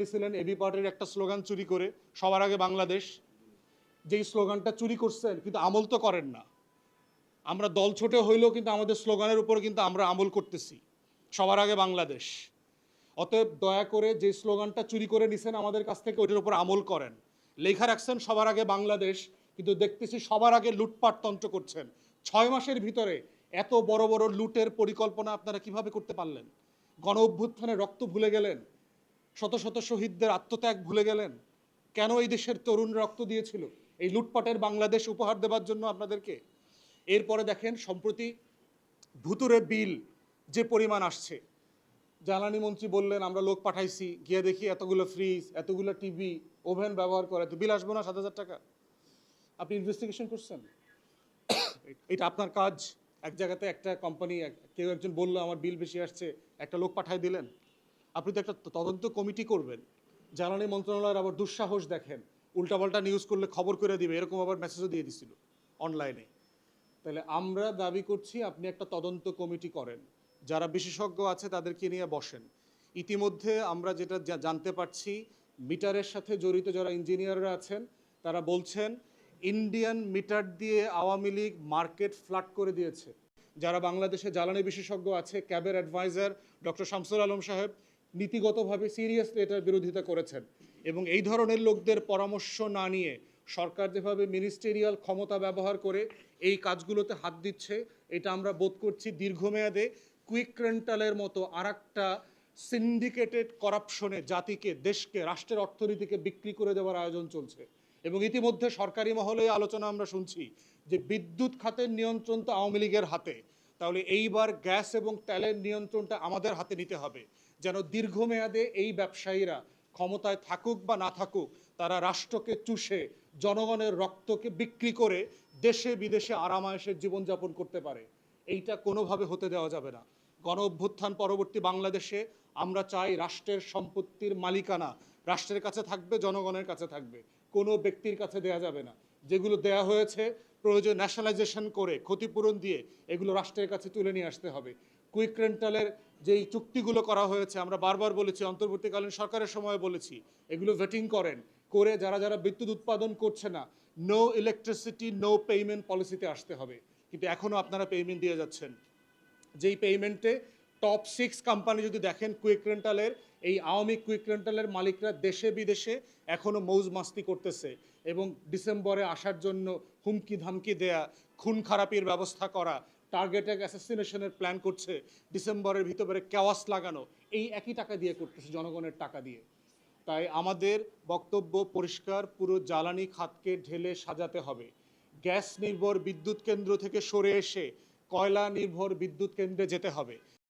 নিয়েছিলেন এবি পার্টির একটা স্লোগান চুরি করে, সবার আগে বাংলাদেশ। যেই স্লোগানটা চুরি করছেন কিন্তু আমল তো করেন না। আমরা দল ছোট হইলেও কিন্তু আমাদের স্লোগানের উপর কিন্তু আমরা আমল করতেছি, সবার আগে বাংলাদেশ। অতএব দয়া করে যে স্লোগানটা চুরি করে নিছেন আমাদের কাছ থেকে ওইটার উপর আমল করেন। লেখা রাখছেন সবার আগে বাংলাদেশ, কিন্তু দেখতেছি সবার আগে লুটপাট তন্ত্র করছেন। 6 মাসের ভিতরে এত বড় বড় লুটের পরিকল্পনা আপনারা কিভাবে করতে পারলেন? গণ অভ্যুত্থানে রক্ত ভুলে গেলেন, শত শত শহীদদের আত্মত্যাগ ভুলে গেলেন। কেন এই দেশের তরুণ রক্ত দিয়েছিল এই লুটপাটের বাংলাদেশ উপহার দেওয়ার জন্য আপনাদেরকে? এরপরে দেখেন সম্প্রতি ভুতুরে বিল যে পরিমাণ আসছে, জ্বালানি মন্ত্রী বললেন আমরা লোক পাঠাইছি, গিয়ে দেখি এতগুলো ফ্রিজ, এতগুলো টিভি, ওভেন ব্যবহার করে, তো বিল আসবো না 7,000 টাকা? আপনি ইনভেস্টিগেশন করছেন? এটা আপনার কাজ? এক জায়গাতে একটা কোম্পানি, কেউ একজন বললো আমার বিল বেশি আসছে, একটা লোক পাঠাই দিলেন। আপনি তো একটা তদন্ত কমিটি করবেন। জ্বালানি মন্ত্রণালয়ের আবার দুঃসাহস দেখেন, উল্টাপাল্টা নিউজ করলে খবর করে দিবে, এরকম আবার মেসেজও দিয়ে দিছিল অনলাইনে। তাহলে আমরা দাবি করছি আপনি একটা তদন্ত কমিটি করেন, যারা বিশেষজ্ঞ আছে তাদেরকে নিয়ে বসেন। ইতিমধ্যে আমরা যেটা জানতে পারছি, মিটারের সাথে জড়িত যারা ইঞ্জিনিয়াররা আছেন তারা বলছেন ইন্ডিয়ান মিটার দিয়ে আওয়ামী লীগ মার্কেট ফ্লাড করে দিয়েছে। যারা বাংলাদেশে জ্বালানি বিশেষজ্ঞ আছে, ক্যাবের অ্যাডভাইজার ডক্টর শামসুল আলম সাহেব নীতিগতভাবে সিরিয়াসলি এটার বিরোধিতা করেছেন। এবং এই ধরনের লোকদের পরামর্শ না নিয়ে সরকার যেভাবে মিনিস্টেরিয়াল ক্ষমতা ব্যবহার করে এই কাজগুলোতে হাত দিচ্ছে, এটা আমরা বোধ করছি দীর্ঘমেয়াদে কুইক রেন্টালের মতো আরেকটা সিন্ডিকেটেড করাপশনে জাতিকে, দেশকে, রাষ্ট্রের অর্থনীতিকে বিক্রি করে দেওয়ার আয়োজন চলছে। এবং ইতিমধ্যে সরকারি মহলে আলোচনা আমরা শুনছি যে বিদ্যুৎ খাতের নিয়ন্ত্রণ তো আওয়ামী লীগের হাতে, তাহলে এইবার গ্যাস এবং তেলের নিয়ন্ত্রণটা আমাদের হাতে নিতে হবে, যেন দীর্ঘমেয়াদে এই ব্যবসায়ীরা ক্ষমতায় থাকুক বা না থাকুক, তারা রাষ্ট্রকে চুষে জনগণের রক্তকে বিক্রি করে দেশে বিদেশে আরামায়েশের জীবনযাপন করতে পারে। এইটা কোনোভাবে হতে দেওয়া যাবে না। গণ অভ্যুত্থান পরবর্তী বাংলাদেশে আমরা চাই রাষ্ট্রের সম্পত্তির মালিকানা রাষ্ট্রের কাছে থাকবে, জনগণের কাছে থাকবে, কোনো ব্যক্তির কাছে দেয়া যাবে না। যেগুলো দেয়া হয়েছে প্রয়োজন ন্যাশনালাইজেশন করে ক্ষতিপূরণ দিয়ে এগুলো রাষ্ট্রের কাছে তুলে নিয়ে আসতে হবে। কুইক রেন্টালের যেই চুক্তিগুলো করা হয়েছে, আমরা বারবার বলেছি, অন্তর্বর্তীকালীন সরকারের সময় বলেছি, এগুলো ভেটিং করেন, করে যারা যারা বিদ্যুৎ উৎপাদন করছে না, নো ইলেকট্রিসিটি নো পেমেন্ট পলিসিতে আসতে হবে। কিন্তু এখনও আপনারা পেমেন্ট দিয়ে যাচ্ছেন, যেই পেমেন্টে টপ 6 কোম্পানি যদি দেখেন কুইক রেন্টালের, এই আওয়ামী কুইক রেন্টালের মালিকরা দেশে বিদেশে এখনও মৌজ মাস্তি করতেছে এবং ডিসেম্বরে আসার জন্য হুমকি ধামকি দেয়া, খুন খারাপির ব্যবস্থা করা, টার্গেটেড অ্যাসাসিনেশনের প্ল্যান করছে, ডিসেম্বরের ভিতরে কেওয়াস লাগানো, এই একই টাকা দিয়ে করতেছে, জনগণের টাকা দিয়ে। তাই আমাদের বক্তব্য পরিষ্কার, পুরো জ্বালানি খাতকে ঢেলে সাজাতে হবে। গ্যাস নির্ভর বিদ্যুৎ কেন্দ্র থেকে সরে এসে কয়লা নির্ভর বিদ্যুৎ কেন্দ্রে যেতে হবে।